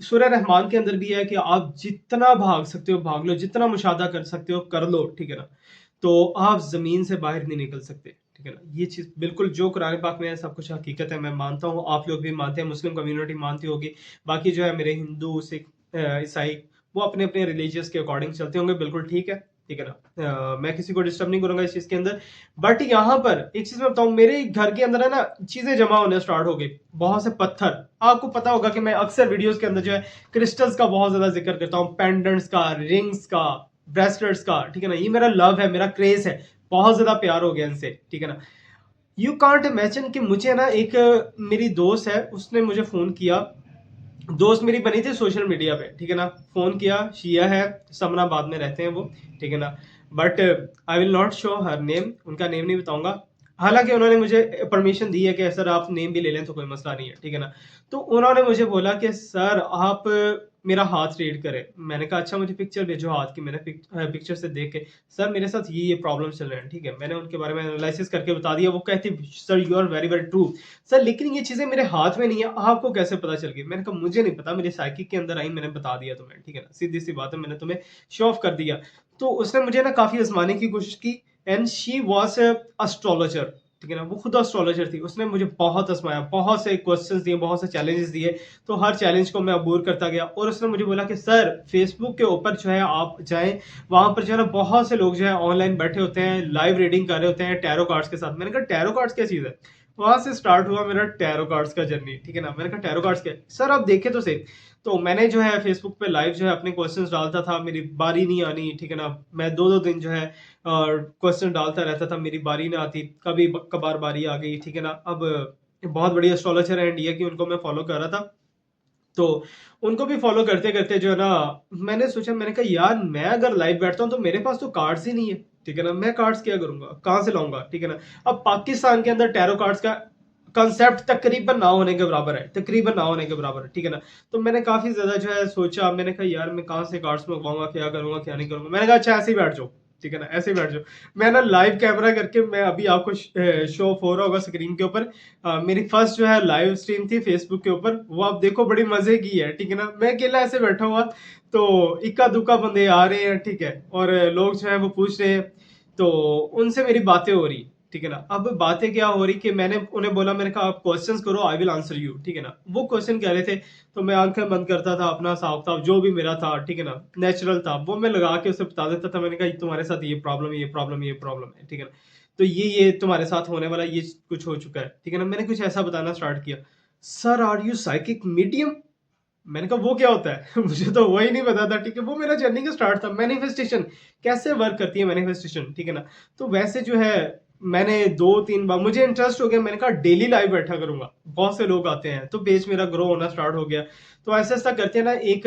S1: सूरह रहमान के अंदर भी है कि आप जितना भाग सकते हो भाग लो, जितना मुशाहदा कर सकते हो कर लो, ठीक है ना। तो आप जमीन से बाहर नहीं निकल सकते, ठीक है ना। ये चीज बिल्कुल जो कुरान पाक में है सब कुछ हकीकत है, मैं मानता हूँ, आप लोग भी मानते हैं, मुस्लिम कम्युनिटी मानती होगी। बाकी जो है मेरे हिंदू सिख ईसाई, वो अपने अपने रिलीजियस के अकॉर्डिंग चलते होंगे, बिल्कुल ठीक है, ठीक है ना। मैं किसी को डिस्टर्ब नहीं करूंगा इस चीज के अंदर। बट यहाँ पर एक चीज मैं बताऊं, मेरे घर के अंदर है ना चीजें जमा होने स्टार्ट हो गई, बहुत से पत्थर। आपको पता होगा कि मैं अक्सर वीडियोस के अंदर जो है क्रिस्टल्स का बहुत ज्यादा जिक्र करता हूँ, पेंडेंट्स का, रिंग्स का, ब्रेसलेट्स का, ठीक है ना। ये मेरा लव है, मेरा क्रेज है, बहुत ज्यादा प्यार हो गया इनसे, ठीक है ना। यू कांट इमेजिन कि मुझे ना एक मेरी दोस्त है, उसने मुझे फोन किया, दोस्त मेरी बनी थी सोशल मीडिया पे, ठीक है ना। फोन किया, शिया है, समनाबाद में रहते हैं वो, ठीक है ना। But I will not show her name, उनका नेम नहीं बताऊंगा। हालांकि उन्होंने मुझे परमिशन दी है कि सर आप नेम भी ले लें तो कोई मसला नहीं है, ठीक है ना। तो उन्होंने मुझे बोला कि सर आप मेरा हाथ रीड करें। मैंने कहा अच्छा मुझे पिक्चर भेजो हाथ की। मैंने पिक्चर से देख के, सर मेरे साथ ये प्रॉब्लम चल रहे हैं, ठीक है। मैंने उनके बारे में एनालिसिस करके बता दिया। वो कहती sir you are very very true sir, लेकिन ये चीजें मेरे हाथ में नहीं है, आपको कैसे पता चल गई? मैंने कहा मुझे नहीं पता, मेरे साइकिक के अंदर आई, मैंने बता दिया तुम्हें, ठीक है ना। सीधी सी बात है, मैंने तुम्हें शो ऑफ कर दिया। तो उसने मुझे ना काफी आजमाने की कोशिश की, एंड शी वॉज एस्ट्रोलॉजर, ठीक है ना। वो खुद एस्ट्रोलॉजर थी, उसने मुझे बहुत आजमाया, बहुत से क्वेश्चंस दिए, बहुत से चैलेंजेस दिए। तो हर चैलेंज को मैं अबूर करता गया, और उसने मुझे बोला कि सर फेसबुक के ऊपर जो है आप जाएं, वहां पर जो है ना बहुत से लोग जो है ऑनलाइन बैठे होते हैं, लाइव रीडिंग कर रहे होते हैं टैरो कार्ड्स के साथ। मैंने कहा टैरो कार्ड्स क्या चीज है? वहां से स्टार्ट हुआ मेरा टैरो कार्ड्स का जर्नी, ठीक है ना। मैंने कहा टैरो कार्ड्स क्या है? सर आप देखे तो सही। तो मैंने जो है फेसबुक पे लाइव जो है अपने क्वेश्चंस डालता था, मेरी बारी नहीं आनी, ठीक है ना। मैं दो दो दिन जो है क्वेश्चन डालता रहता था, मेरी बारी ना आती, कभी कभार बारी आ गई, ठीक है ना। अब बहुत बड़ी एस्ट्रोलॉजर है इंडिया की, उनको मैं फॉलो कर रहा था। तो उनको भी फॉलो करते करते जो है ना, मैंने सोचा, मैंने कहा यार मैं अगर लाइव बैठता हूँ तो मेरे पास तो कार्ड्स ही नहीं है, ठीक है ना। मैं कार्ड्स क्या करूंगा, कहाँ से लाऊंगा, ठीक है ना। अब पाकिस्तान के अंदर टैरो कार्ड्स का कंसेप्ट तकरीबन ना होने के बराबर है, तकरीबन ना होने के बराबर है, ठीक है ना। तो मैंने काफी ज्यादा जो है सोचा, मैंने कहा यार मैं कहाँ से कार्ड्स मंगवाऊंगा, क्या करूंगा क्या नहीं करूंगा। मैंने कहा अच्छा ऐसे ही बैठ जाओ, ठीक है ना, ऐसे ही बैठ जाओ। मैं ना लाइव कैमरा करके, मैं अभी आपको शो ऑफ हो रहा होगा स्क्रीन के ऊपर, मेरी फर्स्ट जो है लाइव स्ट्रीम थी फेसबुक के ऊपर, वो आप देखो बड़ी मजे की है, ठीक है ना। मैं अकेला ऐसे बैठा हुआ, तो इक्का दुक्का बंदे आ रहे हैं, ठीक है, और लोग जो है वो पूछ रहे हैं, तो उनसे मेरी बातें हो रही, ठीक है ना। अब बातें क्या हो रही कि मैंने उन्हें बोला, मैंने कहा आप क्वेश्चंस करो, आई विल आंसर यू, ठीक है ना। वो क्वेश्चन कह रहे थे, तो मैं आंखें बंद करता था, अपना हिसाब किताब जो भी मेरा था, ठीक है ना, नेचुरल था, वो मैं लगा के उसे बता देता था। मैंने कहा तुम्हारे साथ ये प्रॉब्लम, ये प्रॉब्लम, ये प्रॉब्लम है, ठीक है ना। तो ये तुम्हारे साथ होने वाला, ये कुछ हो चुका है, ठीक है ना। मैंने कुछ ऐसा बताना स्टार्ट किया। Sir are you psychic medium? मैंने कहा वो क्या होता है? मुझे तो वही नहीं पता था, ठीक है। वो मेरा जर्नी का स्टार्ट था, मैनिफेस्टेशन कैसे वर्क करती है, मैनिफेस्टेशन, ठीक है ना। तो वैसे जो है मैंने दो तीन बार मुझे इंटरेस्ट हो गया, मैंने कहा डेली लाइव बैठा करूंगा, बहुत से लोग आते हैं, तो पेज मेरा ग्रो होना स्टार्ट हो गया। तो ऐसा ऐसा करते ना एक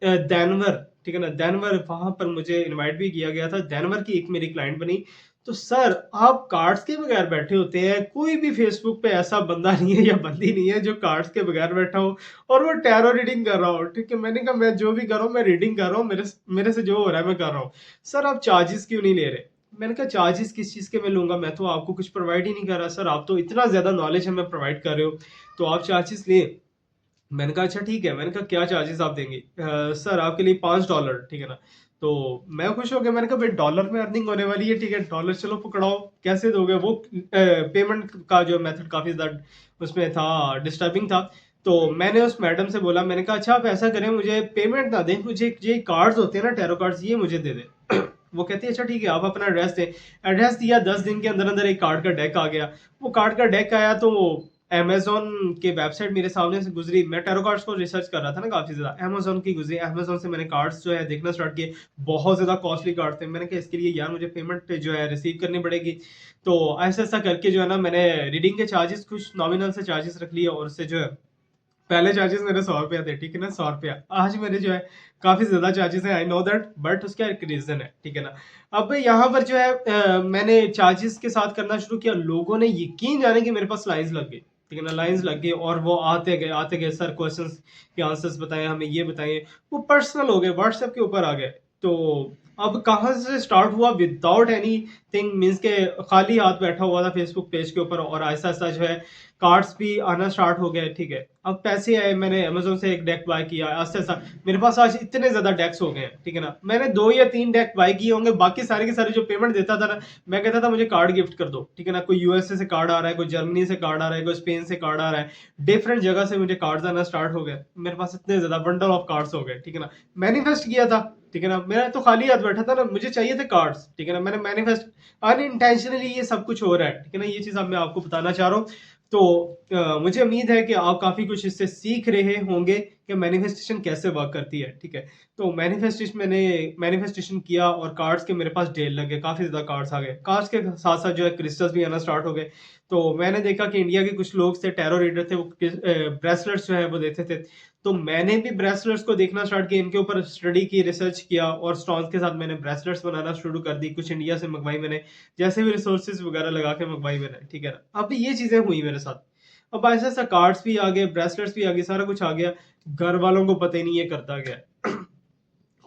S1: दैनवर, ठीक है ना, दैनवर, वहां पर मुझे इनवाइट भी किया गया था, दैनवर की एक मेरी क्लाइंट बनी। तो सर आप कार्ड्स के बगैर बैठे होते हैं, कोई भी फेसबुक पे ऐसा बंदा नहीं है या बंदी नहीं है जो कार्ड्स के बगैर बैठा हो और वो टैरो रीडिंग कर रहा हो, ठीक है। मैंने कहा मैं जो भी कर रहा हूँ, मैं रीडिंग कर रहा हूँ, मेरे से जो हो रहा है मैं कर रहा हूँ। सर आप चार्जेस क्यों नहीं ले रहे? मैंने कहा चार्जेस किस चीज के मैं लूंगा, मैं तो आपको कुछ प्रोवाइड ही नहीं कर रहा। सर आप तो इतना ज्यादा नॉलेज हमें प्रोवाइड कर रहे हो, तो आप चार्जेस ले। मैंने कहा अच्छा ठीक है। मैंने कहा क्या चार्जेस आप देंगे? सर आपके लिए $5, ठीक है ना। तो मैं खुश हो गया, मैंने कहा भाई डॉलर में अर्निंग होने वाली है, ठीक है, डॉलर चलो पकड़ाओ, कैसे दोगे? वो पेमेंट का जो मेथड काफी ज्यादा उसमें था, डिस्टर्बिंग था। तो मैंने उस मैडम से बोला, मैंने कहा अच्छा आप ऐसा करें, मुझे पेमेंट ना दें, मुझे ये कार्ड्स होते हैं ना टैरो कार्ड्स, ये मुझे दे दें। वो कहती है अच्छा ठीक है, आप अपना एड्रेस दें। एड्रेस दिया, 10 दिन के अंदर अंदर एक कार्ड का डेक आ गया। वो कार्ड का डेक आया, तो अमेजोन के वेबसाइट मेरे सामने से गुजरी, मैं टैरो कार्ड्स को रिसर्च कर रहा था ना काफी ज्यादा, अमेजोन की गुजरी, अमेजोन से मैंने कार्ड्स जो है देखना स्टार्ट किए। बहुत ज्यादा कॉस्टली कार्ड थे, मैंने कहा इसके लिए यार मुझे पेमेंट जो है रिसीव करनी पड़ेगी। तो ऐसा ऐसा करके जो है ना, मैंने रीडिंग के चार्जेस कुछ नॉमिनल से चार्जेस रख लिए, और उससे जो है पहले चार्जेस मेरे 100 रुपया थे, ठीक है ना, 100 रुपया। आज मेरे जो है काफी ज्यादा चार्जेस है, आई नो दैट, बट उसका एक रीजन है, ठीक है ना। अब यहाँ पर जो है मैंने चार्जेस के साथ करना शुरू किया, लोगों ने यकीन जाने कि मेरे पास लाइंस लग गई, ठीक है ना, लाइंस लग गई और वो आते गए, सर क्वेश्चंस के आंसर्स बताएं, हमें ये बताइए, वो पर्सनल हो गए, व्हाट्सएप के ऊपर आ गए। तो अब कहाँ से स्टार्ट हुआ, विदाउट एनी थिंग, मीन्स के खाली हाथ बैठा हुआ था फेसबुक पेज के ऊपर, और ऐसा ऐसा जो है कार्ड्स भी आना स्टार्ट हो गए। ठीक है, अब पैसे आए, मैंने अमेजोन से एक डेक बाय किया, ऐसा ऐसा मेरे पास आज इतने ज्यादा डेक्स हो गए हैं। ठीक है ना, मैंने 2 या 3 डेक बाय किए होंगे, बाकी सारे के सारे जो पेमेंट देता था ना, मैं कहता था मुझे कार्ड गिफ्ट कर दो। ठीक है ना, कोई यूएसए से कार्ड आ रहा है, कोई जर्मनी से कार्ड आ रहा है, कोई स्पेन से कार्ड आ रहा है, डिफरेंट जगह से मुझे कार्ड्स आना स्टार्ट हो गए। मेरे पास इतने ज्यादा बंडल ऑफ कार्ड्स हो गए। ठीक है ना, मैनिफेस्ट किया था। ठीक है ना, मेरा तो खाली हाथ बैठा था ना, मुझे चाहिए थे कार्ड्स। ठीक है ना, मैंने मैनिफेस्ट, अनइंटेंशनली ये सब कुछ हो रहा है। ठीक है ना, ये चीज अब मैं आपको बताना चाह रहा हूँ। तो मुझे उम्मीद है कि आप काफी कुछ इससे सीख रहे होंगे कि मैनिफेस्टेशन कैसे वर्क करती है। ठीक है, तो मैंने मैनिफेस्टेशन किया और कार्ड्स के मेरे पास ढेर लगे, काफी ज्यादा कार्ड्स आ गए। कार्ड्स के साथ साथ जो है क्रिस्टल्स भी आना स्टार्ट हो गए। तो मैंने देखा कि इंडिया के कुछ लोग थे, टैरो रीडर थे, वो ब्रेसलेट्स जो है वो देते थे। तो मैंने भी ब्रेसलेट्स को देखना स्टार्ट किया, इनके ऊपर स्टडी की, रिसर्च किया, और स्टोन्स के साथ मैंने ब्रेसलेट्स बनाना शुरू कर दी। कुछ इंडिया से मंगवाई मैंने, जैसे भी रिसोर्सेज वगैरह लगा के मंगवाई मैंने। ठीक है ना, अब ये चीजें हुई मेरे साथ। अब ऐसा ऐसा कार्ड्स भी आ गए, ब्रेसलेट्स भी आ गए, सारा कुछ आ गया। घर वालों को पता ही नहीं ये करता क्या है।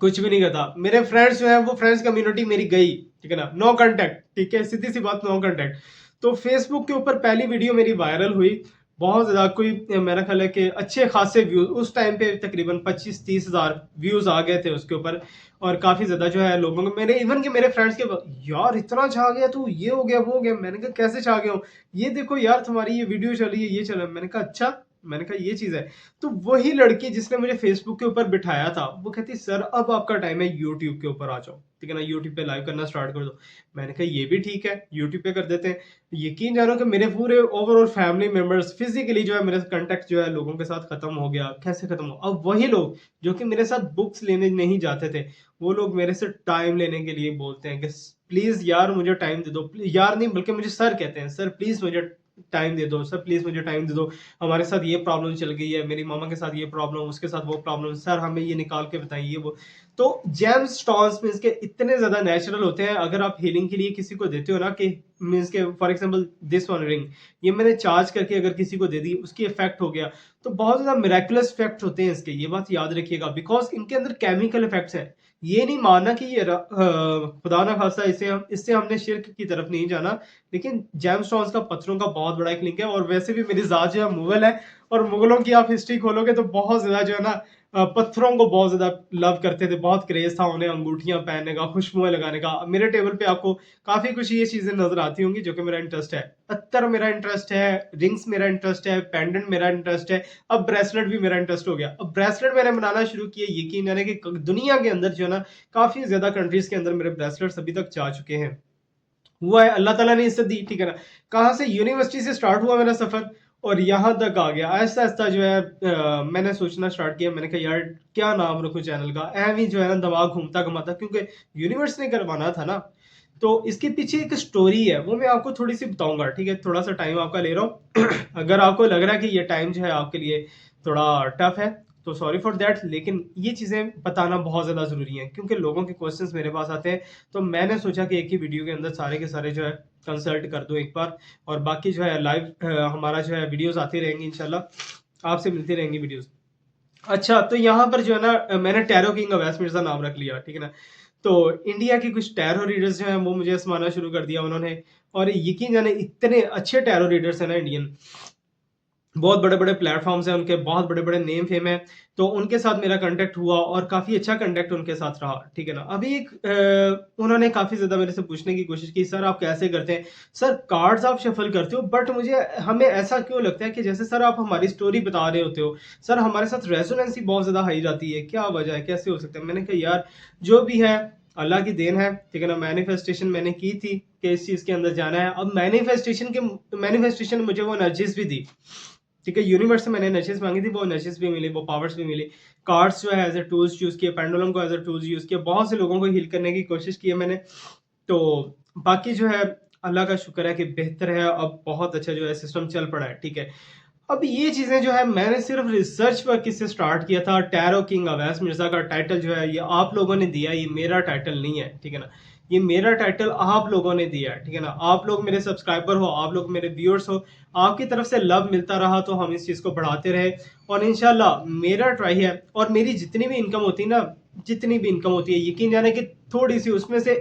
S1: कुछ भी नहीं करता। मेरे फ्रेंड्स जो है वो फ्रेंड्स कम्युनिटी मेरी गई। ठीक है ना, नो कांटेक्ट। ठीक है, सीधी सी बात, नो कांटेक्ट। तो फेसबुक के ऊपर पहली वीडियो मेरी वायरल हुई, बहुत ज्यादा, कोई मेरा ख्याल है कि अच्छे खासे व्यूज उस टाइम पे, तकरीबन 25-30 हजार व्यूज आ गए थे उसके ऊपर। और काफी ज्यादा जो है लोगों को, मेरे इवन के मेरे फ्रेंड्स के, यार इतना छा गया तू, ये हो गया वो हो गया। मैंने कहा कैसे छा गया हूँ, ये देखो यार तुम्हारी ये वीडियो चली है, ये चला। मैंने कहा अच्छा, मैंने कहा ये चीज है। तो वही लड़की जिसने मुझे फेसबुक के ऊपर बिठाया था, वो कहती सर अब आपका टाइम है, यूट्यूब के ऊपर आ जाओ। ठीक है ना, यूट्यूब पे लाइव करना स्टार्ट कर दो। मैंने कहा ये भी ठीक है, यूट्यूब पे कर देते हैं। यकीन जानो कि मेरे पूरे ओवरऑल फैमिली मेंबर्स फिजिकली जो है, मेरे कांटेक्ट जो है लोगों के साथ खत्म हो गया। कैसे खत्म हो, अब वही लोग जो कि मेरे साथ बुक्स लेने नहीं जाते थे, वो लोग मेरे से टाइम लेने के लिए बोलते हैं कि प्लीज यार मुझे टाइम दे दो। यार नहीं, बल्कि मुझे सर कहते हैं, सर प्लीज मुझे टाइम दे दो, सर प्लीज मुझे टाइम दे दो। हमारे साथ ये प्रॉब्लम चल गई है, मेरी मामा के साथ ये प्रॉब्लम, उसके साथ वो प्रॉब्लम, सर हमें ये निकाल के बताइए वो। तो जेम स्टोन्स मींस के इतने ज्यादा नेचुरल होते हैं, अगर आप हीलिंग के लिए किसी को देते हो ना, कि मींस के for example this one ring, ये मैंने चार्ज करके अगर किसी को दे दी, उसकी इफेक्ट हो गया, तो बहुत ज्यादा मिरेकुलस इफेक्ट होते हैं इसके, ये बात याद रखिएगा, बिकॉज इनके अंदर केमिकल इफेक्ट्स हैं। ये नहीं मानना कि ये खुदा ना खासा इससे हमने शिर्क की तरफ नहीं जाना, लेकिन जेमस्टोन्स का पत्थरों का बहुत बड़ा एक लिंक है। और वैसे भी मेरी जात जो है मुगल है, और मुगलों की आप हिस्ट्री खोलोगे तो बहुत ज्यादा जो है ना, पत्थरों को बहुत ज्यादा लव करते थे, बहुत क्रेज था उन्हें अंगूठियां पहनने का, खुशबुएं लगाने का। मेरे टेबल पे आपको काफी कुछ ये चीजें नजर आती होंगी जो कि मेरा इंटरेस्ट है। अत्तर मेरा इंटरेस्ट है, रिंग्स मेरा इंटरेस्ट है, पेंडेंट मेरा इंटरेस्ट है, अब ब्रेसलेट भी मेरा इंटरेस्ट हो गया। अब ब्रेसलेट मैंने बनाना शुरू किया, यकीन जाने कि दुनिया के अंदर जो है ना, काफी ज्यादा कंट्रीज के अंदर मेरे ब्रेसलेट्स अभी तक जा चुके हैं। हुआ है, अल्लाह ताला ने इज्जत दी। ठीक है ना, कहाँ से, यूनिवर्सिटी से स्टार्ट हुआ मेरा सफर, और यहाँ तक आ गया। आहिस्ता आहिस्ता जो है मैंने सोचना स्टार्ट किया, मैंने कहा यार क्या नाम रखूं चैनल का, एम ही जो है ना दिमाग घूमता घुमाता, क्योंकि यूनिवर्स ने करवाना था ना। तो इसके पीछे एक स्टोरी है, वो मैं आपको थोड़ी सी बताऊंगा। ठीक है, थोड़ा सा टाइम आपका ले रहा हूँ। अगर आपको लग रहा है कि ये टाइम जो है आपके लिए थोड़ा टफ है, तो सॉरी फॉर दैट, लेकिन ये चीजें बताना बहुत ज्यादा जरूरी है, क्योंकि लोगों के क्वेश्चंस मेरे पास आते हैं। तो मैंने सोचा कि एक ही वीडियो के अंदर सारे के सारे जो है कंसल्ट कर दो एक बार, और बाकी जो है लाइव हमारा जो है वीडियोस आती रहेंगी इंशाल्लाह, आपसे मिलती रहेंगी वीडियोस। अच्छा, तो यहाँ पर जो है ना, मैंने टैरो किंग अवैस मिर्जा नाम रख लिया। ठीक है ना, तो इंडिया के कुछ टैरो रीडर्स जो हैं वो मुझे आजमाना शुरू कर दिया उन्होंने, और यकीन जाने इतने अच्छे टैरो रीडर्स हैं ना इंडियन, बहुत बड़े बड़े प्लेटफॉर्म्स हैं उनके, बहुत बड़े बड़े नेम फेम है। तो उनके साथ मेरा कांटेक्ट हुआ, और काफी अच्छा कांटेक्ट उनके साथ रहा। ठीक है ना, अभी एक उन्होंने काफी ज्यादा मेरे से पूछने की कोशिश की, सर आप कैसे करते हैं, सर कार्ड्स आप शफल करते हो, बट मुझे हमें ऐसा क्यों लगता है कि जैसे सर आप हमारी स्टोरी बता रहे होते हो, सर हमारे साथ रेजोनेंसी बहुत ज्यादा हाई जाती है, क्या वजह है, कैसे हो सकता है। मैंने कहा यार जो भी है अल्लाह की देन है। ठीक है ना, मैनिफेस्टेशन मैंने की थी कि इस चीज के अंदर जाना है। अब मैनिफेस्टेशन मुझे वो एनर्जीज भी दी। ठीक है, यूनिवर्स से मैंने एनर्जीज मांगी थी, वो एनर्जीज भी मिली, वो पावर्स भी मिली। कार्ड्स जो है एज ए टूल्स यूज किए, पेंडुलम को एज ए टूल्स यूज किया, बहुत से लोगों को हील करने की कोशिश की है मैंने। तो बाकी जो है अल्लाह का शुक्र है कि बेहतर है, अब बहुत अच्छा जो है सिस्टम चल पड़ा है। ठीक है, अब ये चीजें जो है मैंने सिर्फ रिसर्च वर्क किससे स्टार्ट किया था। टैरो किंग अवैस मिर्जा का टाइटल जो है ये आप लोगों ने दिया, ये मेरा टाइटल नहीं है। ठीक है ना, ये मेरा टाइटल आप लोगों ने दिया है, ठीक है ना? आप लोग मेरे सब्सक्राइबर हो, आप लोग मेरे व्यूअर्स हो, आपकी तरफ से लव मिलता रहा तो हम इस चीज़ को बढ़ाते रहे और इंशाल्लाह मेरा ट्राई है और मेरी जितनी भी इनकम होती है ना, जितनी भी इनकम होती है, यकीन जाने कि थोड़ी-सी उसमें से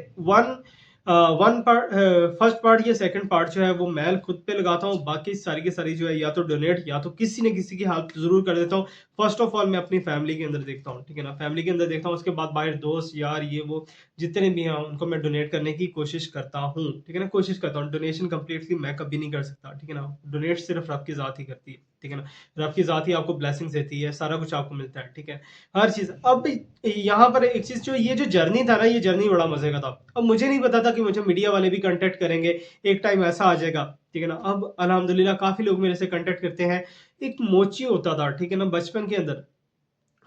S1: वन पार्ट, फर्स्ट पार्ट या सेकंड पार्ट जो है वो मैं खुद पे लगाता हूँ, बाकी सारी की सारी जो है या तो डोनेट या तो किसी न किसी की हेल्प ज़रूर कर देता हूँ। फर्स्ट ऑफ ऑल मैं अपनी फैमिली के अंदर देखता हूँ, ठीक है ना? फैमिली के अंदर देखता हूँ, उसके बाद बाहर दोस्त, यार, ये वो जितने भी हैं उनको मैं डोनेट करने की कोशिश करता हूँ, ठीक है ना? कोशिश करता हूँ, डोनेशन कंप्लीटली मैं कभी नहीं कर सकता, ठीक है ना? डोनेट सिर्फ रब की ज़ात ही करती है, ठीक है ना? रब की ज़ात ही आपको ब्लेसिंग्स देती है, सारा कुछ आपको मिलता है, ठीक है? हर चीज़। अब यहाँ पर एक चीज़, जो ये जो जर्नी था ना, ये जर्नी बड़ा मज़े का था। अब मुझे नहीं पता था कि मुझे मीडिया वाले भी कॉन्टैक्ट करेंगे, एक टाइम ऐसा आ जाएगा, ठीक है ना? अब अल्हम्दुलिल्लाह काफ़ी लोग मेरे से कॉन्टैक्ट करते हैं। एक मोची होता था, ठीक है ना, बचपन के अंदर,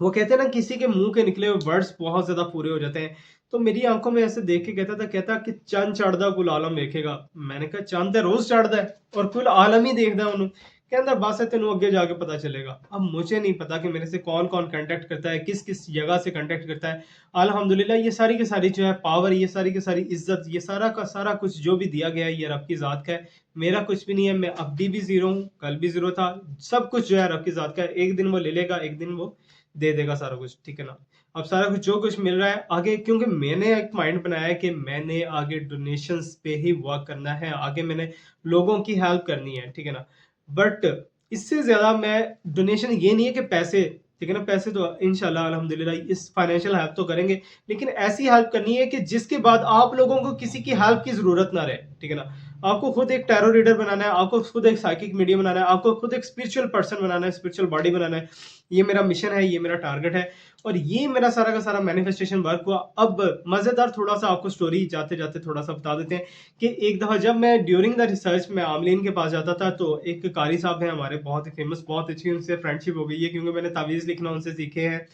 S1: वो कहते हैं ना, किसी के मुंह के निकले हुए वर्ड्स बहुत ज्यादा पूरे हो जाते हैं। तो मेरी आंखों में ऐसे देख के कहता कि चंद चढ़दा कुल आलम देखेगा। मैंने कहा चंद तो रोज चढ़दा है और कुल आलम ही देखदा है उन्होंने। कहता बस है, तेन अगे जाके पता चलेगा। अब मुझे नहीं पता कि मेरे से कौन कौन कांटेक्ट करता है, किस किस जगह से कांटेक्ट करता है। अल्हम्दुलिल्लाह ये सारी की सारी जो है पावर, ये सारी की सारी इज्जत, ये सारा का सारा कुछ जो भी दिया गया है ये रब की जात का है। मेरा कुछ भी नहीं है। मैं अभी भी जीरो हूँ, कल भी जीरो था। सब कुछ जो है रब की जात का है। एक दिन वो ले लेगा, एक दिन वो दे देगा सारा कुछ, ठीक है ना? अब सारा कुछ जो कुछ मिल रहा है आगे, क्योंकि मैंने एक माइंड बनाया है कि मैंने आगे डोनेशंस पे ही वर्क करना है, आगे मैंने लोगों की हेल्प करनी है, ठीक है ना? बट इससे ज्यादा मैं, डोनेशन ये नहीं है कि पैसे, ठीक है ना? पैसे तो इंशाल्लाह अल्हम्दुलिल्लाह इस फाइनेंशियल हेल्प तो करेंगे, लेकिन ऐसी हेल्प करनी है कि जिसके बाद आप लोगों को किसी की हेल्प की जरूरत ना रहे, ठीक है ना? आपको खुद एक टैरो रीडर बनाना है, आपको खुद एक साइकिक मीडियम बनाना है, आपको खुद एक स्पिरिचुअल पर्सन बनाना है, स्पिरिचुअल बॉडी बनाना है। ये मेरा मिशन है, ये मेरा टारगेट है और ये मेरा सारा का सारा मैनिफेस्टेशन वर्क हुआ। अब मजेदार थोड़ा सा आपको स्टोरी जाते जाते थोड़ा सा बता देते हैं कि एक दफा जब मैं ड्यूरिंग द रिसर्च में आमलीन के पास जाता था, तो एक कारी साहब हैं हमारे, बहुत ही फेमस, बहुत अच्छी उनसे फ्रेंडशिप हो गई है, क्योंकि मैंने तावीज़ लिखना उनसे सीखे हैं।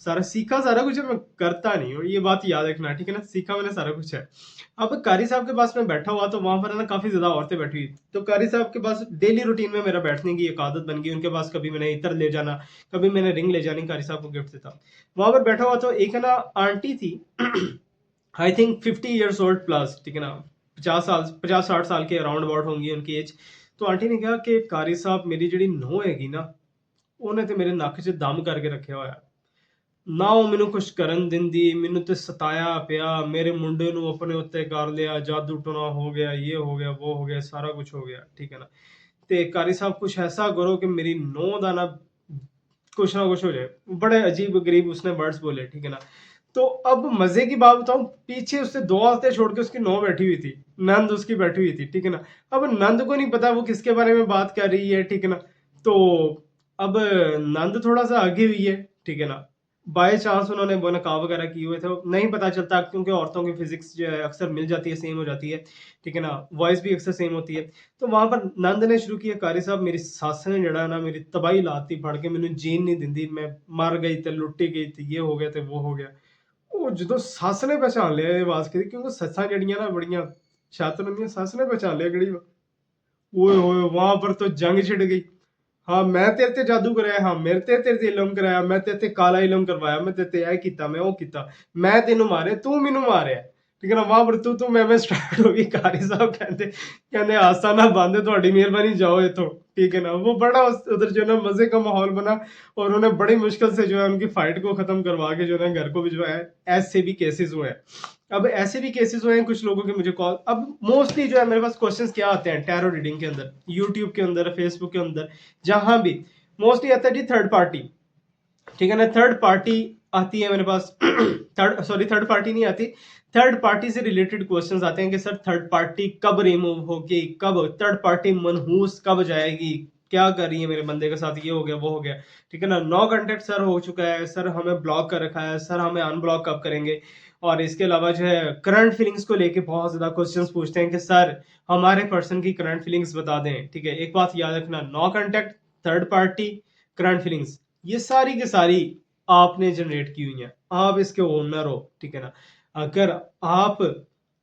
S1: सारा सीखा, सारा कुछ है, मैं करता नहीं हूँ, ये बात याद रखना, ठीक है ना? सीखा मैंने सारा कुछ है। अब कारी साहब के पास मैं बैठा हुआ, तो वहां पर है ना काफी ज्यादा औरतें बैठी हुई। तो कारी साहब के पास डेली रूटीन में मेरा बैठने की एक आदत बन गई। उनके पास कभी मैंने इत्र ले जाना, कभी मैंने रिंग ले जानी, कारी साहब को गिफ्ट देता। वहां पर बैठा हुआ तो एक है ना आंटी थी, I think 50 years old plus, ठीक है ना? 50 साल, 50-60 साल के अराउंड अबाउट होंगी उनकी एज। तो आंटी ने कहा कि कारी साहब, मेरी जी नोह हैगी ना, ਉਹਨੇ ਤੇ ਮੇਰੇ ਨੱਕ 'ਚ ਦਮ ਕਰਕੇ ਰੱਖਿਆ ਹੋਇਆ। ਨਾ ਉਹ ਮੈਨੂੰ ਕੁਛ ਕਰਨ ਦਿੰਦੀ, ਮੈਨੂੰ ਤੇ ਸਤਾਇਆ ਪਿਆ, ਮੇਰੇ ਮੁੰਡੇ ਨੂੰ ਆਪਣੇ ਉੱਤੇ ਕਰ ਲਿਆ, ਜਾਦੂ ਟੂਣਾ ਹੋ ਗਿਆ, ये हो गया, वो हो गया, सारा कुछ हो गया, ठीक है ना? ਤੇ कारी साहब कुछ ऐसा करो कि मेरी नोह ਦਾ ना कुछ हो जाए। बड़े अजीब गरीब उसने वर्ड्स बोले, ठीक है ना? तो अब मजे की बात बताऊं, पीछे उससे 2 हफ्ते छोड़ के उसकी नोह बैठी हुई थी, नंद उसकी बैठी हुई थी, ठीक है ना? अब नंद को नहीं पता वो किसके बारे में बात कर रही है, ठीक है ना? तो अब नंद थोड़ा सा आगे हुई है, ठीक है ना? बाय चांस उन्होंने वो नकाब वगैरह किए हुए थे, नहीं पता चलता, क्योंकि औरतों की फिजिक्स जो है अक्सर मिल जाती है, सेम हो जाती है, ठीक है ना? वॉइस भी अक्सर सेम होती है। तो वहां पर नंद ने शुरू किया, कारी साहब मेरी सੱਸ ने जड़ा ना मेरी तबाही लाती फड़ के, मैंने जीन नहीं दिंदी, मैं मर गई ते लुट्टी गई ते ये हो गया ते वो हो गया। ਉਹ ਜਦੋਂ ਸੱਸ ਨੇ ਪਛਾਣ ਲਿਆ ਇਹ ਆਵਾਜ਼ ਕਿਹਦੀ, ਕਿਉਂਕਿ ਸੱਸਾਂ ਜਿਹੜੀਆਂ ਨਾ ਬੜੀਆਂ ਸ਼ਾਤਰ ਹੁੰਦੀਆਂ, ਸੱਸ ਨੇ ਪਛਾਣ ਲਿਆ ਕਿਹੜੀ ਵਾ। ओए होए वहां पर तो जंग छिड़ गई। हाँ मैं तेरे ते जादू कराया, हाँ मेरे ते तेरे ते इलम कराया, मैं तेरे ते काला इलम करवाया, मैं तेरे ते ऐ कीता, मैं वो कीता, मैं तेनू मारे, तू मैनू मारे, ठीक है ना? वहां पर तू मैं स्टार्ट हो गई। कारी साहब कहते कहते आस्था ना बंद है, थोड़ी मेहरबानी जाओ इथों, ठीक है ना? वो बड़ा उधर जो है ना मजे का माहौल बना और उन्हें बड़ी मुश्किल से जो है उनकी फाइट को खत्म करवा के जो है घर को भिजवाया है। ऐसे भी केसेस हुए हैं। अब ऐसे भी केसेस हुए हैं कुछ लोगों के मुझे कॉल। अब मोस्टली जो है मेरे पास क्वेश्चंस क्या आते हैं टैरो रीडिंग के अंदर, यूट्यूब के अंदर, फेसबुक के अंदर, जहां भी मोस्टली आता है जी थर्ड पार्टी, ठीक है ना? थर्ड पार्टी आती है मेरे पास। थर्ड पार्टी नहीं आती, थर्ड पार्टी से रिलेटेड क्वेश्चंस आते हैं कि सर थर्ड पार्टी कब रिमूव होगी, कब थर्ड पार्टी मनहूस कब जाएगी, क्या कर रही है मेरे बंदे के साथ, ये हो गया वो हो गया, ठीक है ना? नो कांटेक्ट सर हो चुका है, सर हमें ब्लॉक कर रखा है, सर हमें अनब्लॉक कब करेंगे? और इसके अलावा जो है करंट फीलिंग्स को लेके बहुत ज्यादा क्वेश्चंस पूछते हैं कि सर हमारे पर्सन की करंट फीलिंग्स बता दें, ठीक है? एक बात याद रखना, no contact, third party, current feelings, ये सारी की सारी आपने जनरेट की हुई है, आप इसके ओनर हो, ठीक है ना? अगर आप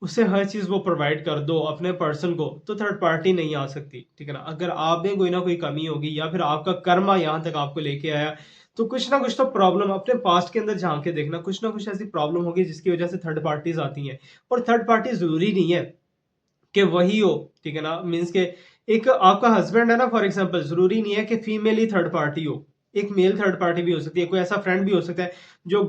S1: उसे हर चीज वो प्रोवाइड कर दो अपने पर्सन को, तो थर्ड पार्टी नहीं आ सकती, ठीक है ना? अगर आप में कोई ना कोई कमी होगी या फिर आपका कर्मा यहाँ तक आपको लेके आया, तो कुछ ना कुछ तो प्रॉब्लम अपने पास्ट के अंदर झाँक के देखना, कुछ ना कुछ ऐसी प्रॉब्लम होगी जिसकी वज़ह से थर्ड पार्टीज़ आती हैं। और थर्ड पार्टी ज़रूरी नहीं है कि वही हो, ठीक है ना? मीन्स के एक आपका हस्बैंड है ना फॉर एग्ज़ाम्पल, ज़रूरी नहीं है कि फीमेल ही थर्ड पार्टी हो। एक मेल थर्ड पार्टी भी हो सकती है, कोई ऐसा फ्रेंड भी हो सकता है जो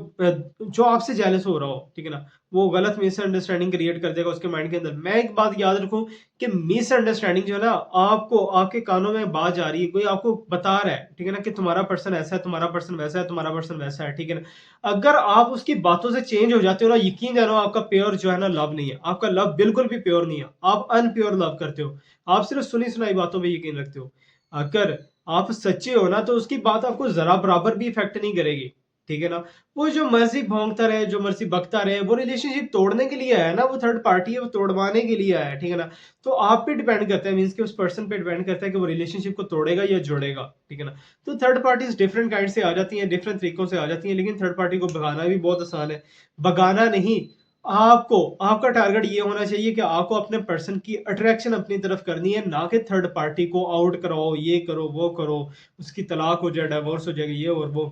S1: जो आपसे जेलस हो रहा हो, ठीक है ना? वो गलत मिसअंडरस्टैंडिंग क्रिएट कर देगा उसके माइंड के अंदर। मैं एक बात याद रखूँ कि मिसअंडरस्टैंडिंग जो है ना, आपको आपके कानों में बात जा रही है, कोई आपको बता रहा है, ठीक है ना? कि तुम्हारा पर्सन ऐसा है, तुम्हारा पर्सन वैसा है, तुम्हारा पर्सन वैसा है, ठीक है ना? अगर आप उसकी बातों से चेंज हो जाते हो ना, यकीन जानो आपका प्योर जो है ना लव नहीं है। आपका लव बिल्कुल भी प्योर नहीं है। आप अनप्योर लव करते हो। आप सिर्फ़ सुनी-सुनाई बातों पे यकीन रखते हो। अगर आप सच्चे हो ना, तो उसकी बात आपको ज़रा बराबर भी इफ़ेक्ट नहीं करेगी। ठीक है ना? वो जो मर्ज़ी भौंकता रहे, जो मर्ज़ी बकता रहे, वो रिलेशनशिप तोड़ने के लिए आया है ना, वो थर्ड पार्टी है, वो तोड़वाने के लिए आया है। ठीक है ना? तो आप पे डिपेंड करता है, मीन्स कि उस पर्सन पे डिपेंड करता है कि वो रिलेशनशिप को तोड़ेगा या जोड़ेगा। ठीक है ना? तो थर्ड पार्टीज़ डिफरेंट काइंड से आ जाती हैं, डिफरेंट तरीकों से आ जाती हैं, लेकिन थर्ड पार्टी को भगाना भी बहुत आसान है। भगाना नहीं, आपको आपका टारगेट ये होना चाहिए कि आपको अपने पर्सन की अट्रैक्शन अपनी तरफ करनी है, ना कि थर्ड पार्टी को आउट कराओ, ये करो, वो करो, उसकी तलाक हो जाए, डिवोर्स हो जाएगा, ये और वो।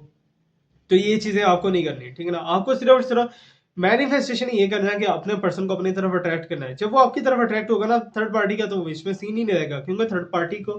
S1: तो ये चीज़ें आपको नहीं करनी, ठीक है ना? आपको सिर्फ़ और सिर्फ़ मैनिफेस्टेशन ये करना है कि अपने पर्सन को अपनी तरफ अट्रैक्ट करना है। जब वो आपकी तरफ अट्रैक्ट होगा ना थर्ड पार्टी का, तो इसमें सीन ही नहीं रहेगा, क्योंकि थर्ड पार्टी को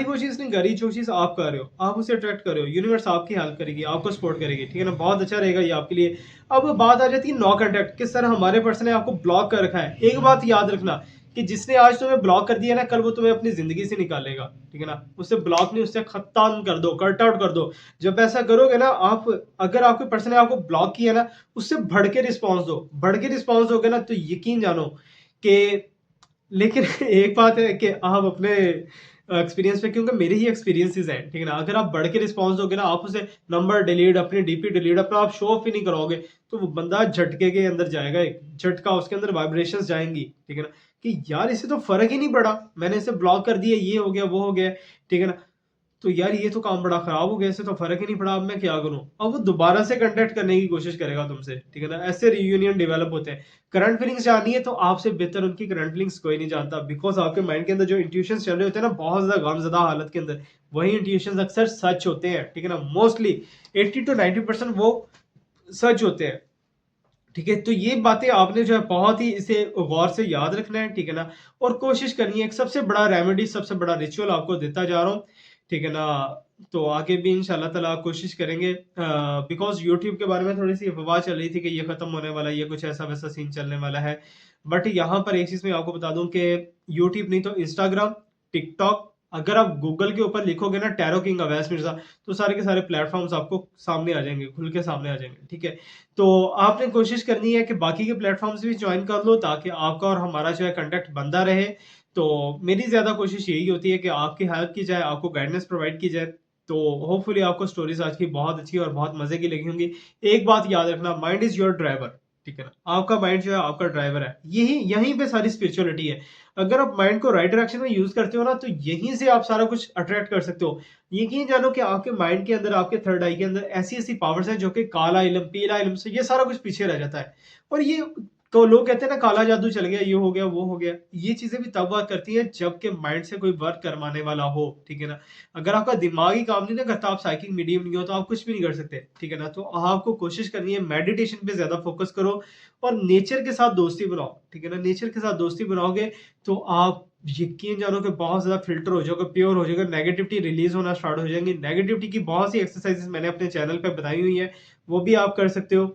S1: वो चीज़ नहीं कर रही जो चीज़ आप कर रहे हो। आप उसे अट्रैक्ट कर रहे हो, यूनिवर्स आपकी हेल्प करेगी, आपको सपोर्ट करेगी, ठीक है ना? बहुत अच्छा रहेगा ये आपके लिए। अब बात आ जाती है नो कॉन्टैक्ट कि सर हमारे पर्सन ने आपको ब्लॉक कर रखा है। एक बात याद रखना कि जिसने आज तुम्हें ब्लॉक कर दिया ना, कल वो तुम्हें अपनी ज़िंदगी से निकालेगा, ठीक है ना? उसे ब्लॉक नहीं, उससे खत्म कर दो, कट आउट कर दो। जब ऐसा करोगे ना आप, अगर आपके पर्सन ने आपको ब्लॉक किया ना, उससे बढ़ के रिस्पॉन्स दो। बढ़ के रिस्पॉन्स दोगे ना, तो यकीन जानो कि लेकिन एक बात है कि आप अपने एक्सपीरियंस पे, क्योंकि मेरे ही एक्सपीरियंसेस हैं, ठीक है ना? अगर आप बढ़ के रिस्पॉन्स दोगे ना, आप उसे नंबर डिलीट, अपनी डीपी डिलीट, अपना आप शो ऑफ ही नहीं करोगे, तो वो बंदा झटके के अंदर जाएगा, एक झटका उसके अंदर वाइब्रेशंस जाएँगी, ठीक है ना? कि यार इसे तो फ़र्क ही नहीं पड़ा, मैंने इसे ब्लॉक कर दिया, ये हो गया, वो हो गया, ठीक है ना? तो यार ये तो काम बड़ा खराब हो गया, इससे तो फ़र्क ही नहीं पड़ा, अब मैं क्या करूँ? अब वो दोबारा से कॉन्टैक्ट करने की कोशिश करेगा तुमसे, ठीक है ना? ऐसे रियूनियन डेवलप होते हैं। करंट फीलिंग्स जाननी है तो आपसे बेहतर उनकी करंट फीलिंग्स कोई नहीं जानता, बिकॉज़ आपके माइंड के अंदर जो इंट्यूशंस चल रहे होते हैं ना बहुत ज़्यादा गमज़दा हालत के अंदर, वही इंट्यूशंस अक्सर सच होते हैं, ठीक है ना? मोस्टली 80 टू 90% वो सच होते हैं। ठीक है? तो ये बातें आपने जो है बहुत ही इसे गौर से याद रखना है, ठीक है ना? और कोशिश करनी है, एक सबसे बड़ा रेमेडी, सबसे बड़ा रिचुअल आपको देता जा रहा हूँ, ठीक है ना? तो आगे भी इंशाल्लाह ताला कोशिश करेंगे, बिकॉज़ यूट्यूब के बारे में थोड़ी-सी अफ़वाह चल रही थी कि ये खत्म होने वाला है, ये कुछ ऐसा-वैसा सीन चलने वाला है। बट यहाँ पर एक चीज़ मैं आपको बता दूँ कि यूट्यूब नहीं तो इंस्टाग्राम, टिकटॉक, अगर आप गूगल के ऊपर लिखोगे ना टैरो किंग अवैस मिर्ज़ा, तो सारे के सारे प्लेटफ़ॉर्म्स आपको सामने आ जाएँगे, खुल के सामने आ जाएँगे, ठीक है? तो आपने कोशिश करनी है कि बाकी के प्लेटफ़ॉर्म्स भी जॉइन कर लो, ताकि आपका और हमारा जो है कॉन्टैक्ट बनता रहे। तो मेरी ज़्यादा कोशिश यही होती है कि आपकी हेल्प की जाए, आपको गाइडेंस प्रोवाइड की जाए। तो होपफुली आपको स्टोरीज़ आज की बहुत अच्छी और बहुत मज़े की लगी होंगी। एक बात याद रखना, माइंड इज़ योर ड्राइवर, ठीक है ना? आपका माइंड जो है आपका ड्राइवर है। यही यहीं पे सारी स्पिरिचुअलिटी है। अगर आप माइंड को राइट डायरेक्शन में यूज़ करते हो ना, तो यहीं से आप सारा कुछ अट्रैक्ट कर सकते हो। यकीन जानो कि आपके माइंड के अंदर, आपके थर्ड आई के अंदर ऐसी-ऐसी पावर्स हैं जो कि काला इल्म, पीला इल्म से ये सारा कुछ पीछे रह जाता है। और ये तो लोग कहते हैं ना काला जादू चल गया, ये हो गया, वो हो गया। ये चीज़ें भी तब वर्क करती हैं जबकि माइंड से कोई वर्क करवाने वाला हो, ठीक है ना? अगर आपका दिमाग ही काम नहीं ना करता, आप साइकिक मीडियम नहीं हो, तो आप कुछ भी नहीं कर सकते, ठीक है ना? तो आपको कोशिश करनी है मेडिटेशन पे ज़्यादा फ़ोकस करो और नेचर के साथ दोस्ती बनाओ, ठीक है ना? नेचर के साथ दोस्ती बनाओगे तो आप यकीन जानो कि बहुत ज़्यादा फ़िल्टर हो जाओगे, प्योर हो जाओगे, नेगेटिविटी रिलीज़ होना स्टार्ट हो जाएँगी। नेगेटिविटी की बहुत सी एक्सरसाइज़ेज़ मैंने अपने चैनल पे बताई हुई हैं, वो भी आप कर सकते हो।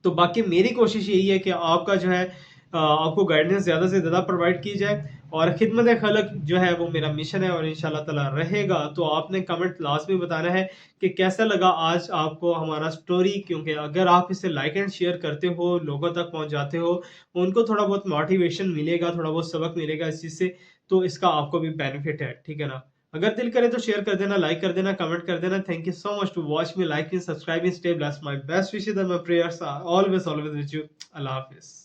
S1: तो बाकी मेरी कोशिश यही है कि आपका जो है आपको गाइडेंस ज़्यादा से ज़्यादा प्रोवाइड की जाए और खिदमत खल्क जो है वो मेरा मिशन है और इंशाल्लाह ताला रहेगा। तो आपने कमेंट लास्ट में बताना है कि कैसा लगा आज आपको हमारा स्टोरी, क्योंकि अगर आप इसे लाइक एंड शेयर करते हो, लोगों तक पहुँचाते हो, उनको थोड़ा बहुत मोटिवेशन मिलेगा, थोड़ा बहुत सबक मिलेगा इस चीज़ से, तो इसका आपको भी बेनिफिट है, ठीक है ना? अगर दिल करे तो शेयर कर देना, लाइक कर देना, कमेंट कर देना। Thank you so much to watch me, like and subscribe, stay blessed, my best wishes and my prayers are always with you. अल्लाह हाफ़िज़।